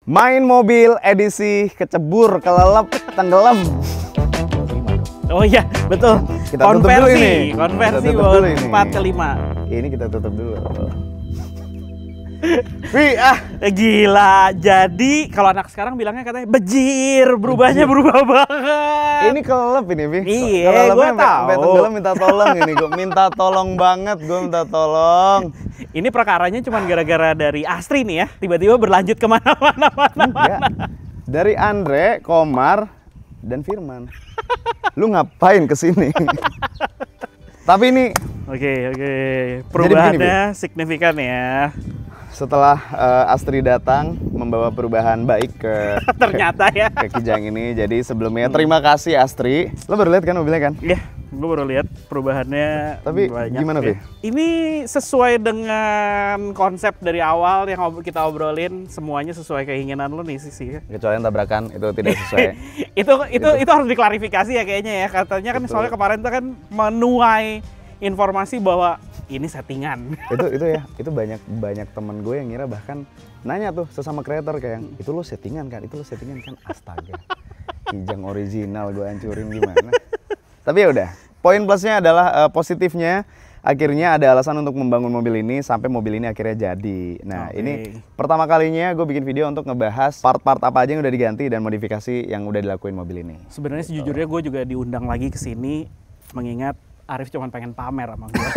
Main mobil edisi kecebur, kelelep, tenggelam. Oh iya, betul. Kita tutup dulu ini. Konversi Kita tutup dulu ini. 4 ke 5. Ini kita tutup dulu. Gila. Jadi kalau anak sekarang bilangnya katanya bejir, berubahnya berubah banget. Ini kelelep ini, Vi. Iya, gue tahu. Sampai tenggelam minta tolong ini, gue minta tolong banget, gue minta tolong. Ini perkaranya cuma gara-gara dari Astri nih ya, tiba-tiba berlanjut kemana-mana. Enggak. Dari Andre, Komar, dan Firman. Lu ngapain kesini? Tapi ini Oke. Perubahannya signifikan ya. setelah Astri datang membawa perubahan baik ke Ternyata ya. ke Kijang ini. Jadi sebelumnya terima kasih Astri. Lo baru lihat kan mobilnya kan? Iya, gue baru lihat perubahannya. Tapi banyak gimana, ya. Vi? Ini sesuai dengan konsep dari awal yang kita obrolin, semuanya sesuai keinginan lo nih sih. Kecuali yang tabrakan itu tidak sesuai. itu harus diklarifikasi ya kayaknya ya. Katanya kan Betul. soalnya kemarin tuh kan menuai informasi bahwa ini settingan. itu banyak temen gue yang ngira, bahkan nanya tuh sesama kreator kayak itu lo settingan kan, astaga. Kijang original gue hancurin gimana. Tapi ya udah, poin plusnya adalah positifnya akhirnya ada alasan untuk membangun mobil ini sampai mobil ini akhirnya jadi. Nah, ini pertama kalinya gue bikin video untuk ngebahas part-part apa aja yang udah diganti dan modifikasi yang udah dilakuin mobil ini. Sebenarnya sejujurnya gue juga diundang lagi ke sini mengingat Arif cuma pengen pamer sama gue.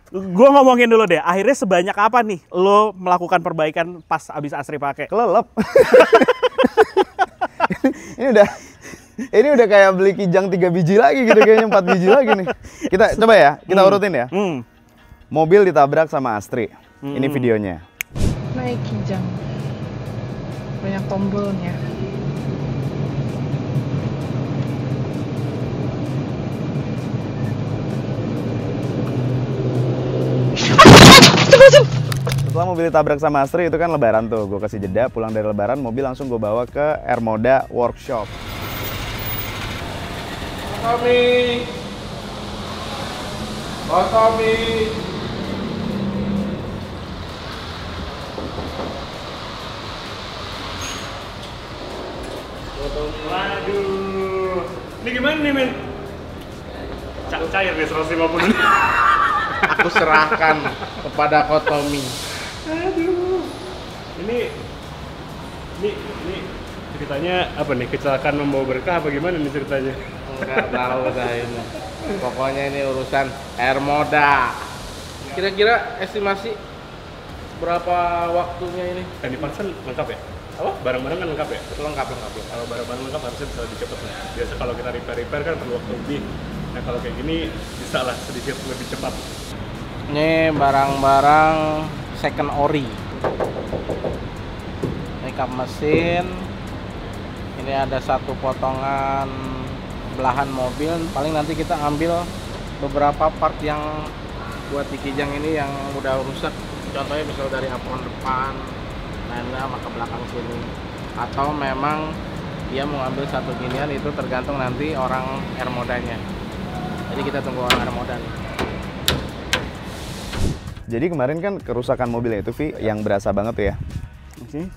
Gue ngomongin dulu deh, akhirnya sebanyak apa nih lo melakukan perbaikan pas abis Astri pakai? Kelelep. Ini udah kayak beli Kijang 3 biji lagi gitu, kayaknya 4 biji lagi nih. Kita coba ya, kita urutin ya. Mobil ditabrak sama Astri. Ini videonya. Naik Kijang. Banyak tombolnya. Setelah mobil ditabrak sama Astri itu kan lebaran tuh, gue kasih jeda, pulang dari lebaran mobil langsung gue bawa ke Ermoda Workshop. Tommy. Oh Tommy. Waduh, ini gimana nih men? Cair nih 150 nih. Aku serahkan kepada Ko Tommy. Aduh, ini ceritanya apa nih? Kecelakaan membawa berkah apa gimana nih ceritanya? Enggak tahu dah ini. Pokoknya ini urusan Ermoda. Kira-kira estimasi berapa waktunya ini? Dan di parcel lengkap ya? Apa? Barang-barang kan lengkap ya? Lengkap. Kalau barang-barang lengkap harusnya bisa lebih cepat lah. Biasa kalau kita repair kan perlu waktu lebih. Nah kalau kayak gini bisa lah sedikit lebih cepat. Ini barang-barang second ori. Ini kap mesin. Ini ada satu potongan belahan mobil. Paling nanti kita ambil beberapa part yang buat di Kijang ini yang udah rusak. Contohnya misal dari apron depan, nah sama ke belakang sini. Atau memang dia mau ambil satu ginian, itu tergantung nanti orang Ermodanya. Jadi kita tunggu orang Ermoda nih. Jadi kemarin kan kerusakan mobilnya itu, Vi, yang berasa banget tuh ya. Oke.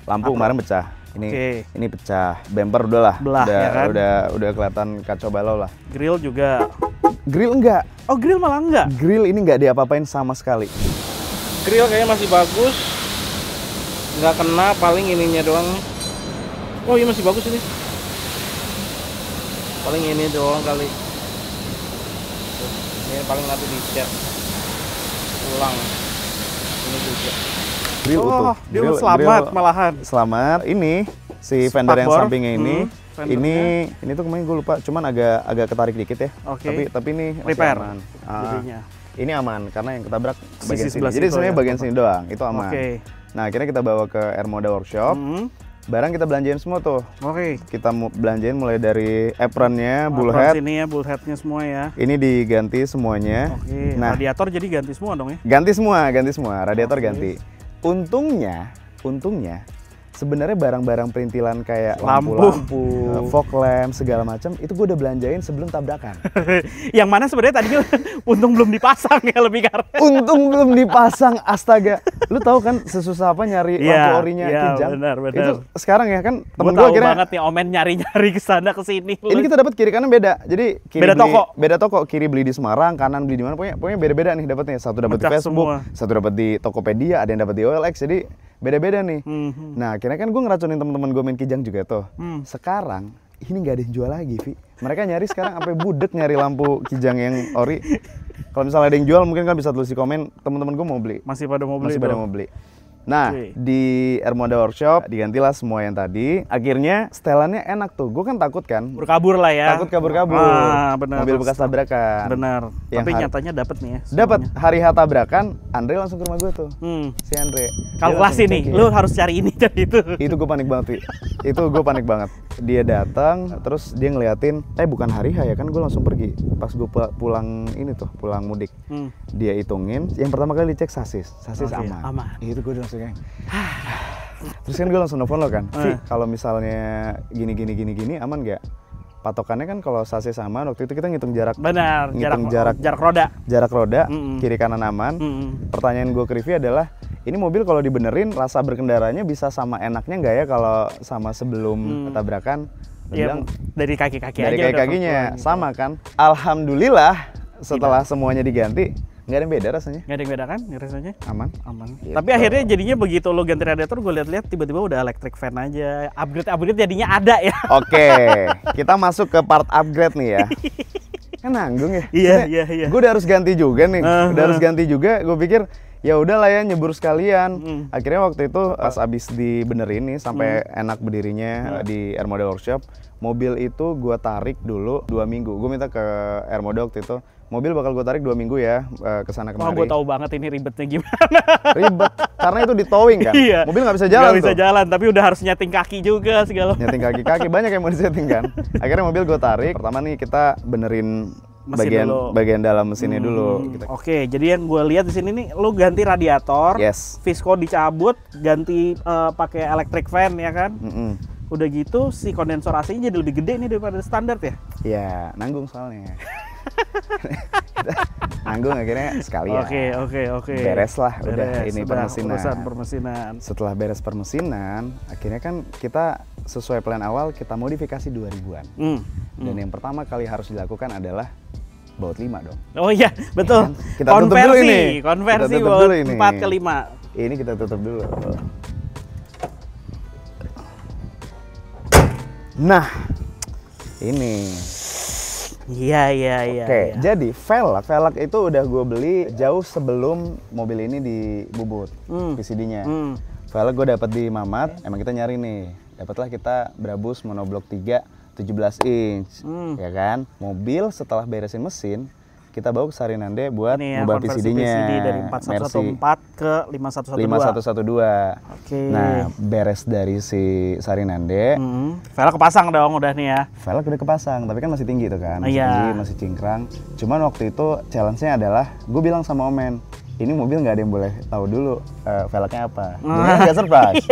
Lampu kemarin pecah. Ini pecah. Bumper Belah, ya kan? udah kelihatan kacau balau lah. Grill juga. Grill enggak. Oh grill malah enggak? Grill ini nggak diapa-apain sama sekali. Grill kayaknya masih bagus, nggak kena, paling ininya doang. Oh iya masih bagus ini, paling ini doang kali. Ini paling nanti dicat ulang. Ini juga Grill utuh. Dia selamat malahan. Selamat. Ini si fender yang Spakbor. sampingnya ini. Fendernya. Ini tuh kemarin gue lupa, cuman agak ketarik dikit ya. Oke. Tapi ini masih Repair. aman. Jadinya. Ini aman karena yang ketabrak Sisi bagian sini. sebelah Jadi situ sebenarnya ya? bagian sini doang, itu aman. Oke. Nah, akhirnya kita bawa ke Ermoda Workshop. Barang kita belanjain semua tuh. Oke. Kita belanjain mulai dari apronnya, Apron bullhead. sini ya, bullheadnya semua ya. Ini diganti semuanya. Oke. Nah, Radiator jadi ganti semua dong ya? ganti semua. Radiator Oke. ganti. Untungnya sebenarnya barang-barang perintilan kayak Lampu. lampu-lampu, fog lamp segala macam itu gue udah belanjain sebelum tabrakan. Yang mana sebenarnya tadinya untung belum dipasang ya lebih karena. Untung belum dipasang, astaga. Lu tahu kan sesusah apa nyari lampu Iya, orinya iya, Kijang? benar. Itu sekarang ya kan Gue temen gue tahu akhirnya banget nih Omen nyari-nyari ke sana ke sini. ini kita dapat kiri kanan beda. Jadi kiri Beda beli, toko. beda toko, kiri beli di Semarang, kanan beli di mana, pokoknya beda-beda nih dapatnya. Satu dapat di Mecah Facebook, semua. satu dapat di Tokopedia, ada yang dapat di OLX. Jadi beda-beda nih. Nah, akhirnya kan gue ngeracunin teman-teman gue main Kijang juga tuh. Sekarang ini nggak ada yang jual lagi, Vi. Mereka nyari sekarang sampai budek nyari lampu Kijang yang ori. Kalau misalnya ada yang jual mungkin kan bisa tulis di komen, teman-teman gue mau beli. Masih pada mau beli. Masih pada tuh. mau beli. Nah, Oke. di Ermoda Workshop digantilah semua yang tadi. Akhirnya setelannya enak tuh. Gue kan takut kan. Berkabur lah ya. Takut kabur-kabur. Ah, benar. Mobil bekas tabrakan. Benar. Yang Tapi hari- nyatanya dapat nih ya. Dapat semuanya. hari H tabrakan, Andre langsung ke rumah gue tuh. Si Andre. Dia Kalkulasi langsung nih, check-in. lu harus cari ini cari itu. Itu gue panik banget, Vi. Itu gue panik banget. Dia datang, terus dia ngeliatin, bukan hari H ya kan, gue langsung pergi. Pas gue pulang ini tuh, pulang mudik. Dia hitungin, yang pertama kali dicek sasis Oke, aman. aman. Itu gue langsung kayak, terus kan gue langsung nelfon lo kan, Vi, kalau misalnya gini aman gak? Patokannya kan kalau sasis aman, waktu itu kita ngitung jarak. Benar, Ngitung jarak roda. Jarak roda, kiri kanan aman. Pertanyaan gue ke Rivi adalah, ini mobil kalau dibenerin rasa berkendaranya bisa sama enaknya nggak ya kalau sama sebelum tabrakan? Dia Ya, bilang, dari kaki-kaki dari aja udah kaki-kakinya keluar. sama kan. Alhamdulillah setelah semuanya diganti nggak ada yang beda rasanya, Nggak ada yang beda kan rasanya? aman. Aman. Tapi akhirnya jadinya begitu lo ganti radiator, gue lihat-lihat tiba-tiba udah electric fan aja. Upgrade jadinya ada ya. Oke, kita masuk ke part upgrade nih ya. Kan nanggung ya. Iya. Gue udah harus ganti juga nih. Udah harus ganti juga. Gue pikir ya udahlah ya nyebur sekalian. Akhirnya waktu itu pas abis dibenerin nih sampai enak berdirinya di Ermoda Workshop, mobil itu gue tarik dulu 2 minggu. Gue minta ke Ermoda waktu itu, mobil bakal gue tarik 2 minggu ya ke sana Oh, kemari. gue tahu banget ini ribetnya gimana. Ribet karena itu di towing kan. Iya. Mobil nggak bisa jalan Nggak bisa tuh. jalan, tapi udah harus nyeting kaki juga segala. Nyeting kaki-kaki banyak yang mau disetting kan. Akhirnya mobil gue tarik. Pertama nih kita benerin Mesin dulu. bagian dalam mesinnya dulu. Oke, jadi yang gue lihat di sini nih, lu ganti radiator, Yes. visco dicabut, ganti pakai electric fan ya kan. Udah gitu si kondensor AC-nya jadi lebih gede nih daripada standar ya. Ya nanggung soalnya. Nanggung akhirnya sekalian. Oke. Beres lah, udah ini urusan permesinan. permesinan. Setelah beres permesinan, akhirnya kan kita sesuai plan awal kita modifikasi 2000-an. Dan yang pertama kali harus dilakukan adalah baut 5 dong. Oh iya, betul. Kita tutup dulu ini. Konversi Kita tutup baut dulu ini. 4 ke 5. Ini kita tutup dulu. Nah, ini. Iya. Oke, jadi velg itu udah gue beli jauh sebelum mobil ini dibubut PCD-nya. Velg gue dapat di Mamat, emang kita nyari nih. Dapatlah kita Brabus monoblok 3 17 inch, ya kan? Mobil setelah beresin mesin, kita bawa ke Sarinande buat Ini ya, ngubah konversi PCD-nya. PCD dari 4114 ke 5112. 5112. Oke. Nah, beres dari si Sarinande, Velg kepasang dong udah nih ya. velg udah kepasang, tapi kan masih tinggi tuh kan, masih Iya. tinggi, masih cingkrang. Cuman waktu itu challenge-nya adalah, gue bilang sama Omen, ini mobil nggak ada yang boleh tahu dulu velgnya apa. Jadi agak surprise.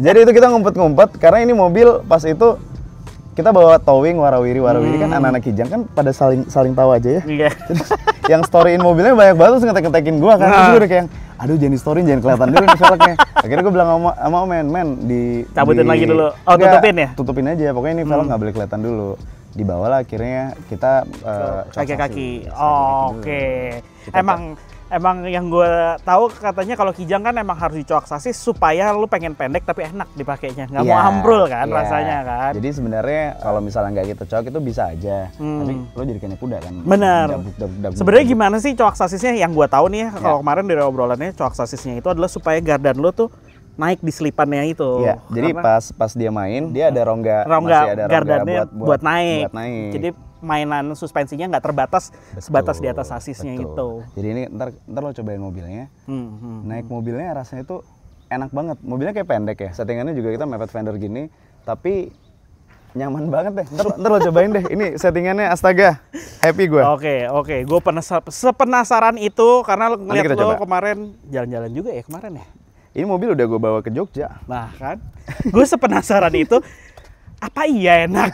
Jadi itu kita ngumpet-ngumpet, karena ini mobil pas itu kita bawa towing warawiri kan anak-anak Kijang kan pada saling tahu aja ya. Iya. Terus yang storyin mobilnya banyak banget, terus ngetek-ngetekin gue kan. Terus gue udah kayak, aduh jangan di storyin, jangan kelihatan dulu nih velgnya. Akhirnya gue bilang sama Omen, Cabutin lagi dulu. Oh, Nggak, tutupin ya? Tutupin aja, pokoknya ini velg nggak boleh kelihatan dulu. Dibawalah akhirnya kita Kaki-kaki. Oke. Emang yang gue tahu katanya kalau Kijang kan emang harus dicoak sasis supaya lu pengen pendek tapi enak dipakainya, nggak mau ambrul kan rasanya kan. Jadi sebenarnya kalau misalnya nggak gitu coak itu bisa aja, tapi lo jadi kayak kuda kan. Bener. Dabuk. Sebenarnya gimana sih coak sasisnya? Yang gue tahu nih ya, kalau kemarin dari obrolannya coak sasisnya itu adalah supaya gardan lu tuh naik di selipannya itu. Iya. Jadi pas dia main dia ada rongga masih ada gardannya rongga buat naik. naik. Jadi mainan suspensinya nggak terbatas sebatas di atas sasisnya itu. Jadi ini ntar lo cobain mobilnya. Naik mobilnya rasanya itu enak banget. Mobilnya kayak pendek ya. Settingannya juga kita mepet fender gini, tapi nyaman banget deh. Ntar lo cobain deh. Ini settingannya astaga, happy gue. Oke. Gue sepenasaran itu karena ngeliat kita lo coba. kemarin jalan-jalan juga ya kemarin ya. Ini mobil udah gue bawa ke Jogja. Nah kan, gue sepenasaran itu apa iya enak?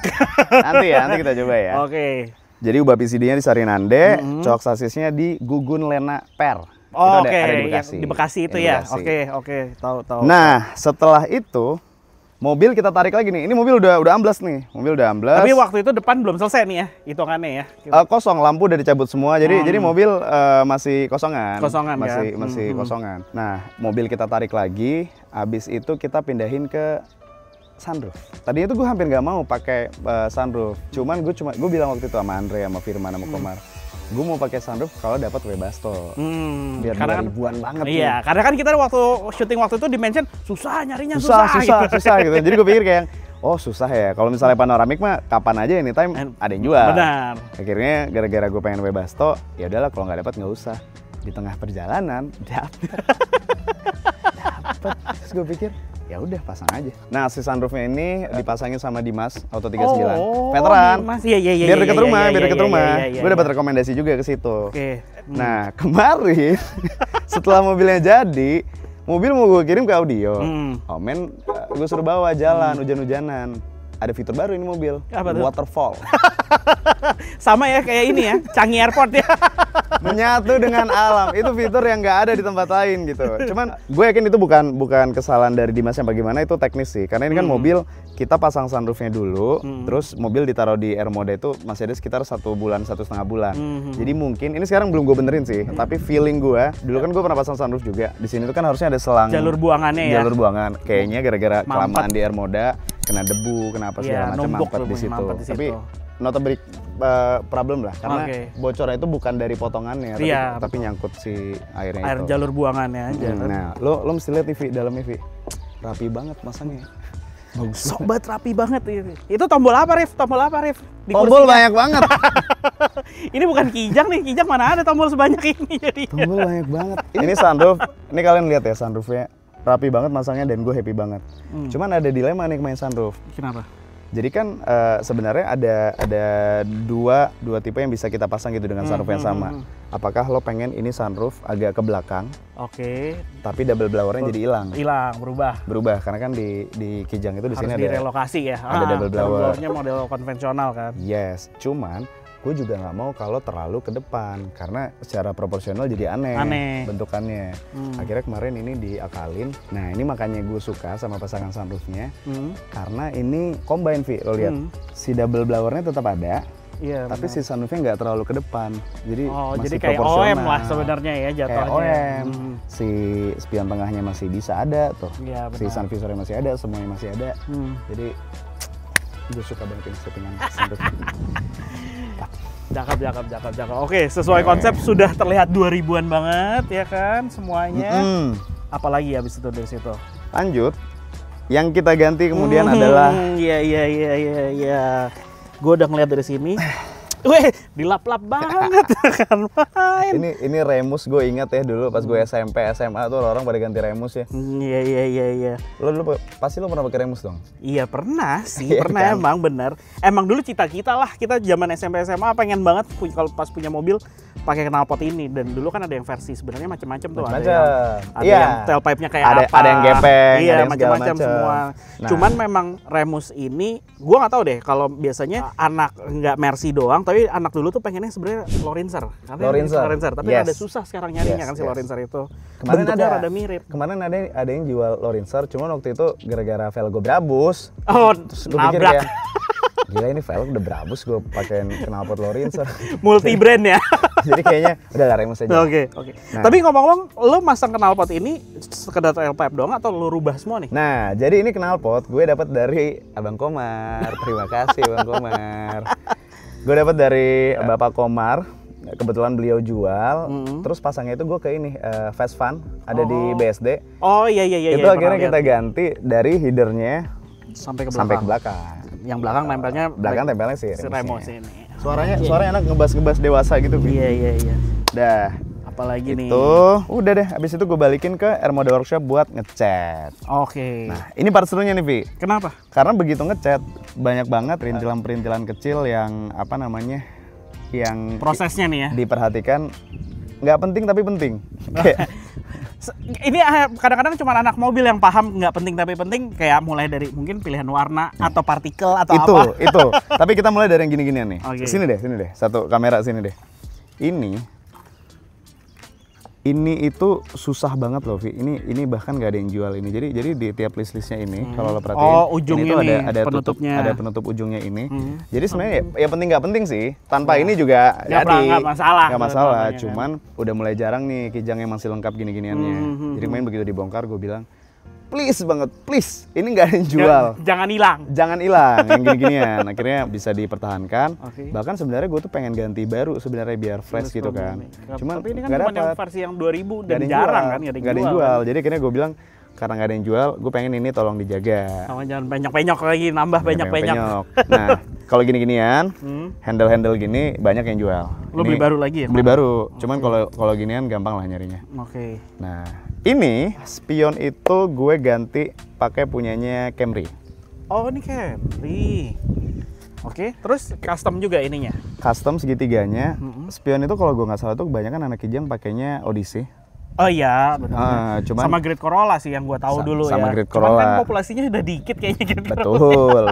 Nanti kita coba ya. Oke. Jadi ubah PCD-nya di Sarinande, cok sasisnya di Gugun Lena Per. Oh, Itu oke, ada di yang Bekasi. di Bekasi itu Yang di ya. Bekasi. Oke, tahu. Nah, setelah itu mobil kita tarik lagi nih. Ini mobil udah amblas nih. Mobil udah amblas. Tapi waktu itu depan belum selesai nih ya, hitungannya ya. Kosong, lampu udah dicabut semua. Jadi mobil masih kosongan. Kosongan, masih kan? kosongan. Nah, mobil kita tarik lagi. Habis itu kita pindahin ke sunroof. Tadinya tuh gue hampir nggak mau pakai sunroof. Cuman gue bilang waktu itu sama Andre, sama Firman, sama Komar, gue mau pakai sunroof kalau dapat Webasto. Biar Karena 2000-an banget. Iya, karena kan kita waktu syuting waktu itu dimention susah nyarinya susah gitu. Jadi gue pikir kayak, oh susah ya. Kalau misalnya panoramik mah kapan aja anytime ada yang jual. Benar. Akhirnya gara-gara gue pengen Webasto, ya udahlah kalau nggak dapat nggak usah. Di tengah perjalanan dapet. Terus gue pikir, ya udah pasang aja. Nah, si sunroofnya ini dipasangin sama Dimas Auto 39. Veteran. Mas, iya. Biar deket rumah, Iya. Gue dapat rekomendasi juga ke situ. Oke. Nah, kemarin setelah mobilnya jadi, mobil mau gue kirim ke audio. Oh men, gue suruh bawa jalan hujan-hujanan. Ada fitur baru ini mobil, apa tuh? waterfall. Sama ya kayak ini ya, Changi Airport ya. Menyatu dengan alam. Itu fitur yang nggak ada di tempat lain gitu. Cuman gue yakin itu bukan kesalahan dari Dimas yang bagaimana, itu teknis sih. Karena ini kan mobil kita pasang sunroofnya dulu, terus mobil ditaruh di air mode itu masih ada sekitar 1 bulan, 1,5 bulan. Jadi mungkin ini sekarang belum gue benerin sih, tapi feeling gue, dulu kan gue pernah pasang sunroof juga. Di sini tuh kan harusnya ada selang Jalur buangannya ya. Jalur buangan. Kayaknya gara-gara Mampet. kelamaan di air mode, kena debu, kena apa segala macam, numpuk mampet tuh, di situ. mampet di situ. Tapi not a big problem lah, karena bocornya itu bukan dari potongannya, tapi nyangkut si airnya Air itu. jalur buangannya aja. Nah, lo mesti lihat TV dalamnya, Vi. Rapi banget masangnya. Bagus. Sobat rapi banget ini. Itu tombol apa, Rif? Tombol apa, Rif? Di Tombol kursinya. banyak banget. Ini bukan Kijang nih. Kijang mana ada tombol sebanyak ini jadi. Tombol banyak banget. Ini sunroof. Ini kalian lihat ya sunroofnya. Rapi banget masangnya dan gue happy banget. Cuman ada dilema nih main sunroof. Kenapa? Jadi kan sebenarnya ada dua tipe yang bisa kita pasang gitu dengan sunroof yang sama. Apakah lo pengen ini sunroof agak ke belakang, Oke. tapi double blowernya jadi hilang? Hilang, berubah. Karena kan di Kijang itu di Harus sini ada direlokasi ya. ada double blower. Blowernya model konvensional kan. Yes, cuman gue juga nggak mau kalau terlalu ke depan karena secara proporsional jadi aneh. Bentukannya. Akhirnya kemarin ini diakalin. Nah ini makanya gue suka sama pasangan sunroofnya karena ini combine, Vi, lo lihat si double blowernya tetap ada. Iya. Tapi si sunroofnya nggak terlalu ke depan, jadi masih jadi kayak proporsional. OM lah sebenarnya ya jatuhnya. Kayak OM. Si spion tengahnya masih bisa ada tuh. Iya, Si sun visornya masih ada, semuanya masih ada. Jadi gue suka banget ini settingan sunroof. Cakep. Oke, sesuai konsep sudah terlihat 2000-an banget ya kan semuanya. Apalagi habis itu dari situ? Lanjut, yang kita ganti kemudian adalah Iya. Gue udah ngeliat dari sini. Weh, dilap-lap banget kan main. ini remus. Gue ingat ya dulu pas gue SMP SMA tuh orang pada ganti remus ya. Iya. Lo dulu pasti lo pernah pakai remus dong? Iya pernah sih, Iya pernah kan? emang bener. Emang dulu cita-cita lah kita zaman SMP SMA pengen banget kalau pas punya mobil pakai knalpot ini. Dan dulu kan ada yang versi sebenarnya macam-macam tuh. Ada yang tailpipe-nya kayak apa? Ada yang gepeng, iya, ada yang segala macam-macam semua. Nah. Cuman memang remus ini, gua nggak tahu deh kalau biasanya anak nggak Mercy doang, tapi anak dulu tuh pengennya sebenarnya Lorinser. Lorinser. Tapi ada susah sekarang nyarinya kan si Lorinser itu. Kemarin Bentuknya rada mirip. Kemarin ada yang jual Lorinser, cuman waktu itu gara-gara velg gue berabus. Oh, Terus gue pikir nabrak. kayak, gila ini velg udah berabus, gue pakein knalpot Lorinser. Multi brand ya. Jadi kayaknya udah lah remus aja. Oke. Nah. Tapi ngomong-ngomong, lo masang knalpot ini sekedar tailpipe doang atau lo rubah semua nih? Nah, jadi ini knalpot gue dapat dari Abang Komar. Terima kasih Abang Komar. Gue dapat dari Bapak Komar. Kebetulan beliau jual. Terus pasangnya itu gue ke ini Fast Fun ada di BSD. Oh iya. Itu akhirnya kita ganti dari headernya sampai ke belakang. Yang belakang tempelnya si remus remusnya. ini. Suaranya enak, ngebas dewasa gitu, Vi. Iya. Dah. Apalagi nih. Itu udah deh, habis itu gue balikin ke Air Mode Workshop buat ngecat. Oke. Nah, ini part serunya nih, Vi. Kenapa? Karena begitu ngecat banyak banget perintilan-perintilan kecil yang yang Prosesnya nih ya. diperhatikan nggak penting tapi penting. Kayak Ini kadang-kadang cuma anak mobil yang paham nggak penting tapi penting, kayak mulai dari mungkin pilihan warna atau partikel atau apa. Itu. Tapi kita mulai dari yang gini-ginian nih. Oke. Sini deh. Satu kamera sini deh. Ini itu susah banget loh, Vi. Ini bahkan nggak ada yang jual ini. Jadi di tiap listnya ini, kalau lo perhatiin, ujungnya ini tuh nih, ada penutupnya. ada penutup ujungnya ini. Jadi sebenarnya ya penting nggak penting sih. Tanpa ini juga Nggak masalah. Nggak masalah. Kan. Cuman udah mulai jarang nih Kijang yang masih lengkap gini-giniannya. Jadi main begitu dibongkar, gue bilang, please banget, please. Ini nggak ada yang jual. Jangan hilang. Jangan hilang yang gini-ginian. Akhirnya bisa dipertahankan. Oke. Bahkan sebenarnya gue tuh pengen ganti baru sebenarnya biar fresh gitu kan. Cuman tapi ini kan nggak cuma yang dapet. versi yang 2000 dan Nggak ada yang jarang jual. kan, Nggak ada yang jual. Jadi akhirnya gue bilang karena nggak ada yang jual, gue pengen ini tolong dijaga. Sama jangan banyak-banyak lagi, nambah banyak-banyak. Nah, kalau gini-ginian, handle-handle gini banyak yang jual. Lo beli baru lagi ya? Beli baru. Cuman kalau ginian gampang lah nyarinya. Oke. Nah, ini spion itu gue ganti pakai punyanya Camry. Oh, ini Camry. Oke, terus custom juga ininya. Custom segitiganya. Spion itu kalau gue nggak salah tuh kebanyakan anak Kijang pakainya Odyssey. Oh iya, benar. Cuman sama Great Corolla sih yang gua tahu dulu sama ya. Great Cuman kan Corolla. populasinya udah dikit kayaknya gitu.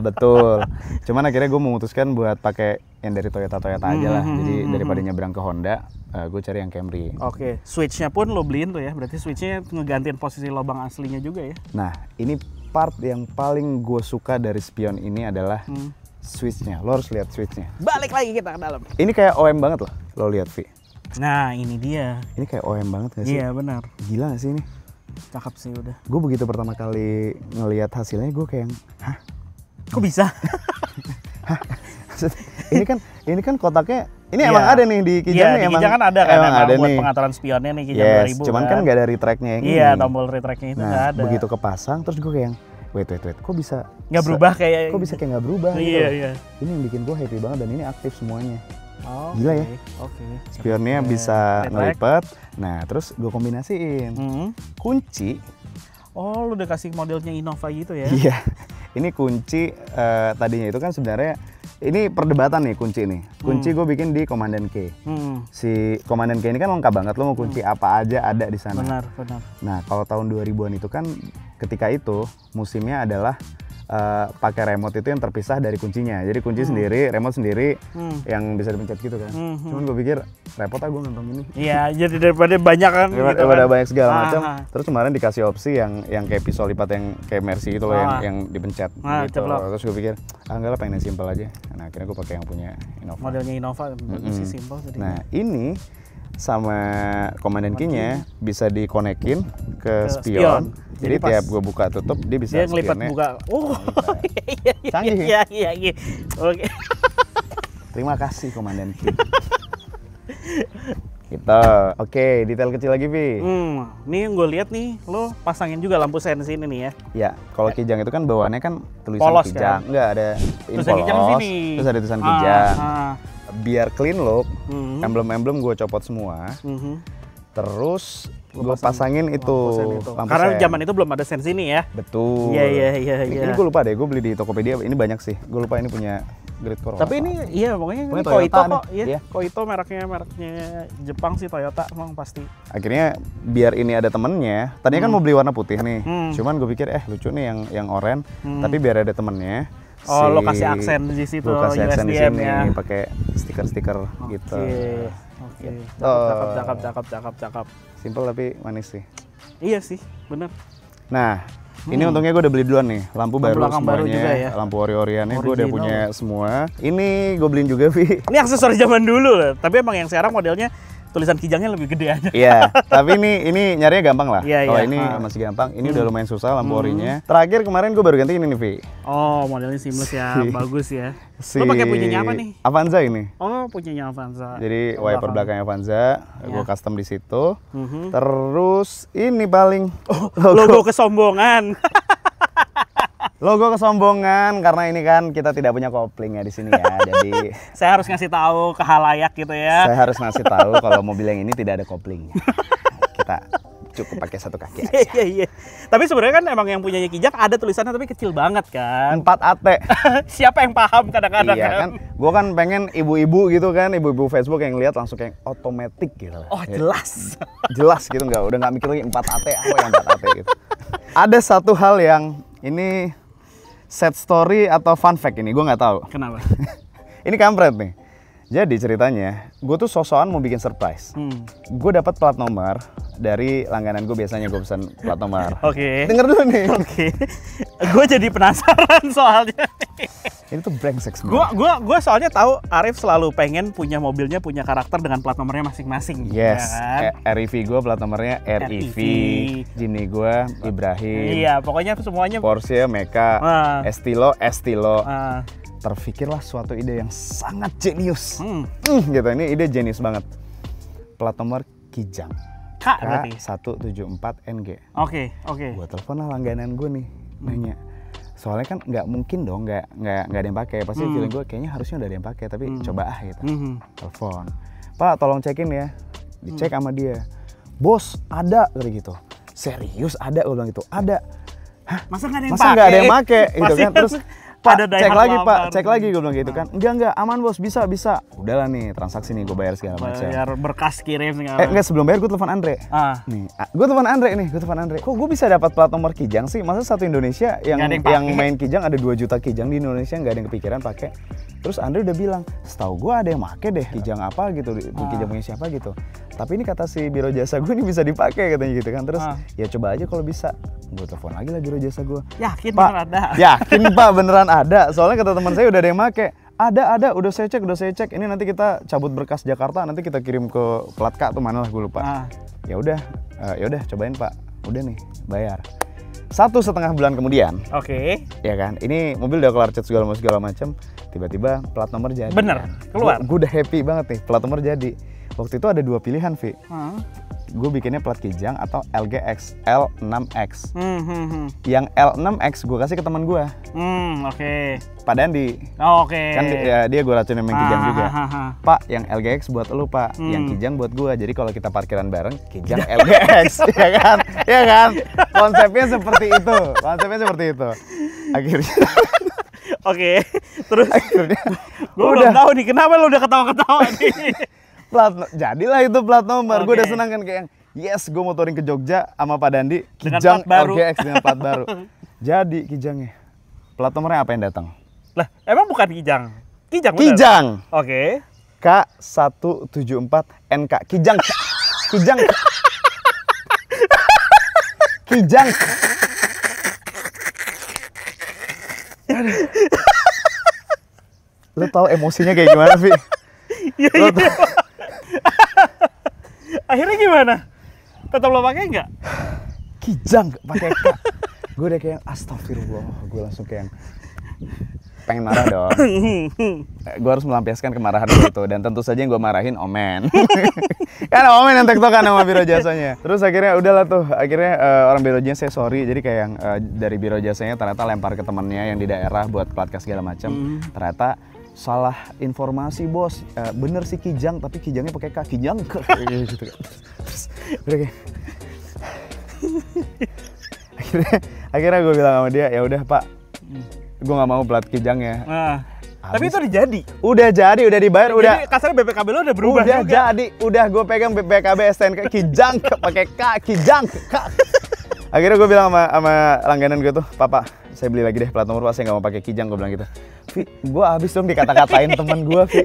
Betul. Cuman akhirnya gue memutuskan buat pakai yang dari Toyota aja lah. Jadi daripada nyebrang ke Honda, gue cari yang Camry. Oke, switch-nya pun lo beliin tuh ya. Berarti switch-nya ngegantiin posisi lubang aslinya juga ya. Nah, ini part yang paling gue suka dari spion ini adalah switch-nya. Lo harus lihat switch-nya. Balik lagi kita ke dalam. Ini kayak OM banget loh. Lo lihat, Vi. Nah, ini dia. Ini kayak OM banget gak sih? Iya, benar. Gila gak sih ini? Cakep sih udah. Gue begitu pertama kali ngelihat hasilnya, gue kayak, hah? Kok bisa? ini kan kotaknya, ini Iya. emang ada nih di Kijang nih, Di Kijang kan ada kan emang ada buat nih. pengaturan spionnya nih Kijang Yes, 2000 cuman kan nggak ada retract-nya yang Iya, ini. tombol retract-nya itu nggak Nah, ada. begitu kepasang, terus gue kayak, wait, kok bisa Nggak berubah kayak. Kok bisa kayak nggak berubah gitu? Iya, iya. Ini yang bikin gue happy banget dan ini aktif semuanya. Oh, Gila ya? Oke. Spionnya bisa Retract. ngelipet. Nah, terus gue kombinasiin. Kunci. Oh, lu udah kasih modelnya Innova gitu ya? Iya. Ini kunci tadinya itu kan sebenarnya ini perdebatan nih kunci ini. Kunci gue bikin di Komandan K. Si Komandan K ini kan lengkap banget, lo mau kunci apa aja ada di sana. Benar. Nah, kalau tahun 2000-an itu kan ketika itu musimnya adalah pakai remote itu yang terpisah dari kuncinya. Jadi kunci sendiri, remote sendiri yang bisa dipencet gitu kan. Cuman gue pikir repot gue ngantong ini. Iya, jadi daripada banyak kan Daripada banyak segala macam. Ah. Terus kemarin dikasih opsi yang kayak pisau lipat yang kayak Mercy gitu loh, yang dipencet gitu. ceplok. Terus gue pikir, enggak lah pengen yang simple aja. Nah, akhirnya gue pakai yang punya Innova. Modelnya Innova bagus sih, simple jadi. Nah, ini sama Komandan Key-nya bisa dikonekin ke spion. Jadi Jadi pas tiap gue buka tutup dia bisa dia ngelipat spionnya. buka. Oh. Canggih. Iya. Oke. Terima kasih Komandan Key. Gitu. Oke, detail kecil lagi, Vi. Nih yang gue lihat nih, lo pasangin juga lampu sensi ini nih ya. Ya, kalau Kijang itu kan bawaannya kan tulisan Polos, Kijang. kan? Enggak ada Tulisan Kijang sini. Terus ada tulisan Kijang. Ah. Biar clean look, emblem-emblem gue copot semua. Terus gue pasangin itu lampu Karena sen. zaman itu belum ada sensi ini ya. Betul. Iya. Ini gue lupa deh, gue beli di Tokopedia. Ini banyak sih. Gue lupa ini punya Great Corolla. Tapi ini iya pokoknya ini Pokoknya Koito Toyota kok. nih. Iya. Iya. Koito mereknya Jepang sih, Toyota emang pasti. Akhirnya biar ini ada temennya. Tadinya kan mau beli warna putih nih. Cuman gue pikir lucu nih yang oranye. Tapi biar ada temennya. Oh, lo kasih aksen di situ, Gue kasih aksen di USDM sini ya. pakai stiker-stiker gitu. Oke. Cakep. Simple tapi manis sih. Iya sih, bener. Nah, ini untungnya gue udah beli duluan nih. Lampu baru belakang semuanya. baru juga ya? Lampu ori-oriannya gue udah Original. punya semua. Ini gue beliin juga, Vi. Ini aksesoris zaman dulu loh. Tapi emang yang sekarang modelnya tulisan Kijangnya lebih gede aja. Iya, tapi ini nyarinya gampang lah. Iya, Kalau iya. ini masih gampang. Ini udah lumayan susah lampu orinya. Terakhir kemarin gue baru ganti ini nih, Vi. Oh, modelnya seamless ya, Si- bagus ya. Lo pakai punyanya apa nih? Avanza ini. Oh, punyanya Avanza. Jadi wiper belakangnya Avanza, gue custom di situ. Mhm. Terus ini paling Logo kesombongan. logo kesombongan karena ini kan kita tidak punya kopling ya di sini ya. Jadi Saya harus ngasih tahu ke halayak gitu ya. saya harus ngasih tahu kalau mobil yang ini tidak ada kopling. Kita cukup pakai satu kaki aja. Iya, iya. Tapi sebenarnya kan emang yang punyanya Kijang ada tulisannya tapi kecil banget kan. 4 AT. Siapa yang paham kadang-kadang Iya kan, gue kan pengen ibu-ibu gitu kan, ibu-ibu Facebook yang lihat langsung kayak otomatis gitu. Oh, jelas. Jelas gitu, udah nggak mikir lagi 4 AT apa yang 4 AT gitu. Ada satu hal yang ini sad story atau fun fact ini, gue nggak tahu. Kenapa? Ini kampret nih. Jadi ceritanya, gue tuh sosokan mau bikin surprise. Gue dapat plat nomor dari langganan gue, biasanya gue pesan plat nomor. Oke. Denger dulu nih. Oke. Gue jadi penasaran soalnya. Ini tuh brengsek semua. Gue soalnya tahu Arif selalu pengen punya mobilnya punya karakter dengan plat nomornya masing-masing. Yes, ya kan? REV gue plat nomornya REV. Jimny gue Ibrahim. Iya, pokoknya semuanya. Porsche Meka, Estilo. Ah. Terfikirlah suatu ide yang sangat jenius. Gitu, ini ide jenius banget. Plat nomor Kijang. K berarti. K174NG. Oke. Gue telepon lah langganan gue nih, nanya. Soalnya kan nggak mungkin dong nggak ada yang pakai. Pasti feeling gue kayaknya harusnya udah ada yang pakai, tapi coba gitu. Telepon. Pak, tolong cekin ya. Dicek sama dia. Bos, ada kayak gitu. Serius ada? Gue bilang gitu. Ada. Hah? Masa nggak ada yang Masa nggak ada yang pakai? Gitu kan. Terus Pak, cek lagi gue bilang gitu kan. Enggak, aman bos, bisa. Udahlah nih, transaksi nih, gue bayar segala macam. Bayar berkas kirim segala. Enggak, sebelum bayar gue telepon Andre. Nih, gue telepon Andre. Kok gue bisa dapat plat nomor Kijang sih? Masa satu Indonesia yang main Kijang ada 2 juta Kijang di Indonesia, nggak ada yang kepikiran pakai. Terus Andre udah bilang, setahu gue ada yang pakai deh Kijang apa gitu, Kijang punya siapa gitu. Tapi ini kata si biro jasa gue ini bisa dipakai katanya gitu kan. Terus ya coba aja kalau bisa. Gue telepon lagi lah biro jasa gue. Yakin Pak, beneran ada? Yakin Pak beneran ada. Soalnya kata teman saya udah ada yang pakai. Ada, udah saya cek. Ini nanti kita cabut berkas Jakarta, nanti kita kirim ke plat K tuh mana lah gue lupa. Ya udah cobain Pak. Udah nih, bayar. 1,5 bulan kemudian. Oke. Ya kan, ini mobil udah kelar cat segala macam. Tiba-tiba plat nomor jadi. Bener, kan? keluar. Gue udah happy banget nih, plat nomor jadi. Waktu itu ada 2 pilihan, Vi. Gue bikinnya plat Kijang atau LGX, L6X. Yang L6X gue kasih ke teman gue. Oke. Pak Dandi. Oke. Kan dia gue racunin main Kijang juga. Pak, yang LGX buat lu Pak, yang Kijang buat gue. Jadi kalau kita parkiran bareng, Kijang LGX, ya kan? Ya kan? Konsepnya seperti itu. Akhirnya. Oke. Terus Akhirnya. Gue belum tahu nih kenapa lu udah ketawa-ketawa nih. Jadilah itu plat nomor. Gue udah senang kan kayak yes, gue mau touring ke Jogja sama Pak Dandi Dengan Kijang plat baru. LGX dengan plat baru. Jadi Kijangnya. Plat nomornya apa yang datang? Lah, emang bukan Kijang. Kijang. Kijang. Oke. K174 NK. Kijang. Lo tau emosinya kayak gimana, Vi? Iya. Akhirnya gimana? Tetap lo pakai nggak? Kijang pakai K. Gue udah kayak astagfirullah, gue langsung kayak pengen marah dong. Gue harus melampiaskan kemarahan itu, dan tentu saja yang gue marahin Omen. Kan Omen yang tektokan sama biro jasanya. Terus akhirnya udahlah tuh, orang biro jasanya sorry, jadi kayak yang dari biro jasanya ternyata lempar ke temennya yang di daerah buat plat K segala macam. Ternyata salah informasi bos, bener sih Kijang, tapi Kijangnya pakai K, Kijang gitu kan. Terus udah kayak akhirnya gue bilang sama dia, ya udah Pak, gue nggak mau plat Kijangnya. Tapi itu udah jadi, udah dibayar, jadi udah. kasarnya BPKB lo udah berubah Udah juga. jadi, udah gue pegang BPKB STNK Kijang pakai K, Kijang K. Akhirnya gue bilang sama langganan gue tuh, Papa, saya beli lagi deh plat nomor Pak, saya nggak mau pakai Kijang, gue bilang gitu. Vi, gue habis dong dikata-katain teman gue, Vi.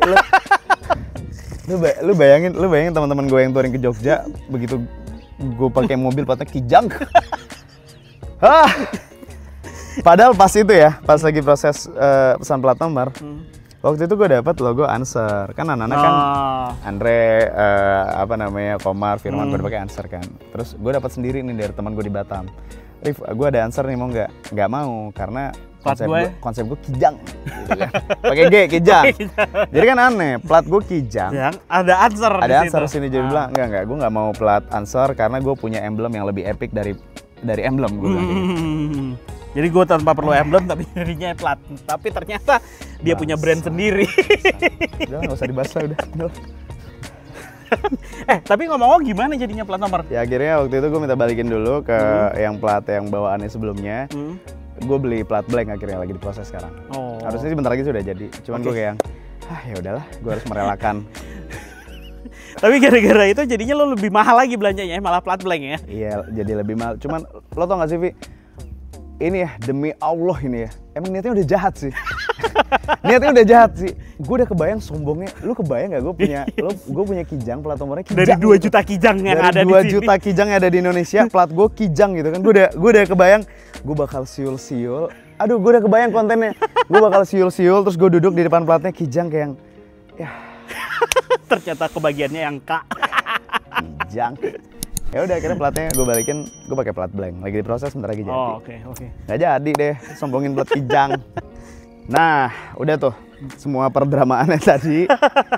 Lu bayangin teman-teman gue yang touring ke Jogja, begitu gue pakai mobil platnya Kijang. Padahal pas itu ya, pas lagi proses pesan plat nomor, waktu itu gue dapet logo Answer. Kan anak-anak kan Andre, Komar, Firman, gue pakai Answer kan. Terus gue dapat sendiri nih dari teman gue di Batam. Rif, gue ada Answer nih, mau nggak? Nggak mau, karena konsep gue Kijang. Gitu kan. Pakai G, Kijang. Jadi kan aneh, plat gue Kijang. Ada Answer di situ. Ada Answer sini, jadi bilang enggak, gue nggak mau plat Answer karena gue punya emblem yang lebih epic dari emblem gue bilang. Jadi gue tanpa perlu emblem tapi dirinya plat. Tapi ternyata dia punya brand sendiri. Udah nggak usah dibahas lah, udah. Tapi ngomong-ngomong gimana jadinya plat nomor? Ya akhirnya waktu itu gue minta balikin dulu ke yang plat yang bawaannya sebelumnya. Gue beli plat blank akhirnya, lagi diproses sekarang. Oh. Harusnya sih bentar lagi sudah jadi. Cuman gue kayak ya udahlah, gue harus merelakan. Tapi gara-gara itu jadinya lo lebih mahal lagi belanjanya, malah plat blank ya? Iya, jadi lebih mahal. Cuman lo tau gak sih, Vi? Ini ya, demi Allah ini ya. Emang niatnya udah jahat sih. Niatnya udah jahat sih. Gue udah kebayang sombongnya. Lu kebayang gak gue punya Kijang, plat nomornya Kijang. Dari 2 juta Kijang yang ada di sini. Dari 2 juta Kijang yang ada di Indonesia, plat gue Kijang gitu kan. Gue udah kebayang gue bakal siul-siul. Aduh, gue udah kebayang kontennya. Gue bakal siul-siul terus gue duduk di depan platnya Kijang kayak yang Ternyata kebagiannya yang K. Kijang. Ya udah akhirnya platnya gue balikin, gue pakai plat blank. Lagi diproses, bentar lagi jadi. Oh, oke. Nggak jadi deh, sombongin plat Kijang. Nah, udah tuh semua perdramaannya tadi.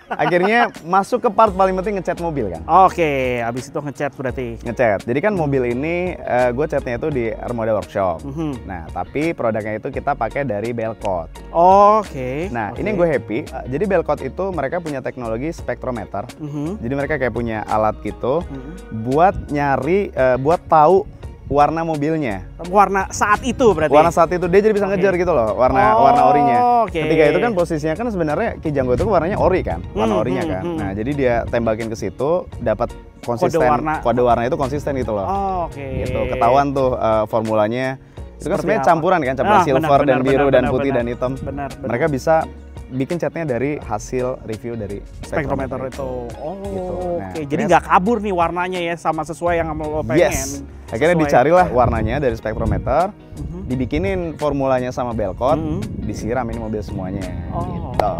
Akhirnya masuk ke part paling penting, ngecat mobil kan. Oke, abis itu ngecat berarti. Ngecat. Jadi kan mobil ini gue catnya itu di Armada Workshop. Nah, tapi produknya itu kita pakai dari Belkot. Oke. Nah, ini yang gue happy. Jadi Belkot itu mereka punya teknologi spektrometer. Jadi mereka kayak punya alat gitu buat nyari, buat tahu warna mobilnya. Warna saat itu berarti? Warna saat itu, dia jadi bisa ngejar gitu loh, warna orinya. Ketika itu kan posisinya kan sebenarnya Kijang gue itu warnanya ori kan, warna orinya kan. Nah, jadi dia tembakin ke situ, dapat konsisten, kode warna itu konsisten gitu loh. Gitu, ketahuan tuh formulanya. Itu kan sebenarnya campuran kan, campuran silver dan biru dan putih dan hitam. Mereka bisa bikin catnya dari hasil review dari spektrometer itu. Gitu. Nah, jadi nggak kabur nih warnanya ya, sama sesuai yang lo pengen. Yes. Akhirnya dicarilah warnanya dari spektrometer, dibikinin formulanya sama Belkot, disiram ini mobil semuanya. Gitu.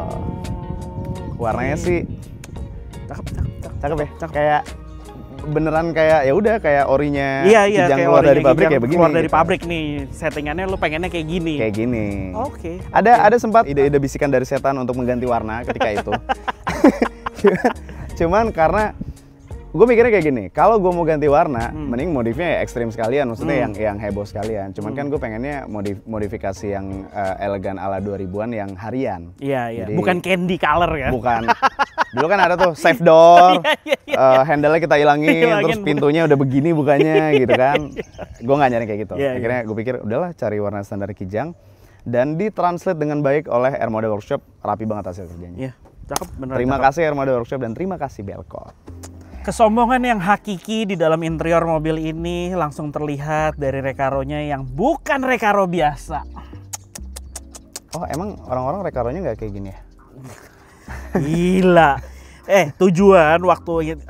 Warnanya sih cakep ya. Kayak beneran kayak ya udah kayak orinya Kijang keluar dari pabrik kayak begini. Keluar dari pabrik nih, settingannya lo pengennya kayak gini. Kayak gini. Oke. Ada sempat ide-ide bisikan dari setan untuk mengganti warna ketika itu. Cuman karena gue mikirnya kayak gini, kalau gue mau ganti warna, mending modifnya ya ekstrim sekalian, maksudnya yang heboh sekalian. Cuman kan gue pengennya modifikasi yang elegan ala 2000-an yang harian. Iya. Jadi, bukan candy color ya? Bukan. Dulu kan ada tuh safe door, handle-nya kita ilangin, terus pintunya udah begini bukannya gitu kan. Gue nggak nyari kayak gitu. Akhirnya gue pikir udahlah cari warna standar Kijang dan ditranslate dengan baik oleh Armada Workshop, rapi banget hasil kerjanya. Iya, cakep bener. Terima kasih Armada Workshop dan terima kasih Belkot. Kesombongan yang hakiki di dalam interior mobil ini langsung terlihat dari Recaro-nya yang bukan Recaro biasa. Oh, emang orang-orang Recaro-nya nggak kayak gini ya? Gila. Tujuan waktu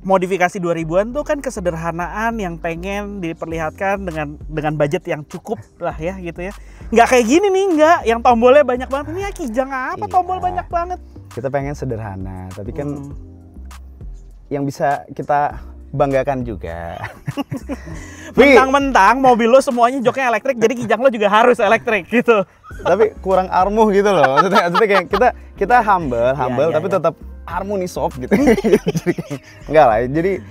modifikasi 2000-an tuh kan kesederhanaan yang pengen diperlihatkan dengan budget yang cukup lah ya gitu ya. Nggak kayak gini nih, nggak. Yang tombolnya banyak banget. Ini ya Kijang apa tombol banyak banget. Kita pengen sederhana, tapi kan yang bisa kita banggakan juga. Mentang-mentang mobil lo semuanya joknya elektrik, jadi Kijang lo juga harus elektrik gitu. Tapi kurang armuh gitu loh. Maksudnya kayak kita humble, tapi tetap harmoni soft gitu. Enggak lah. Jadi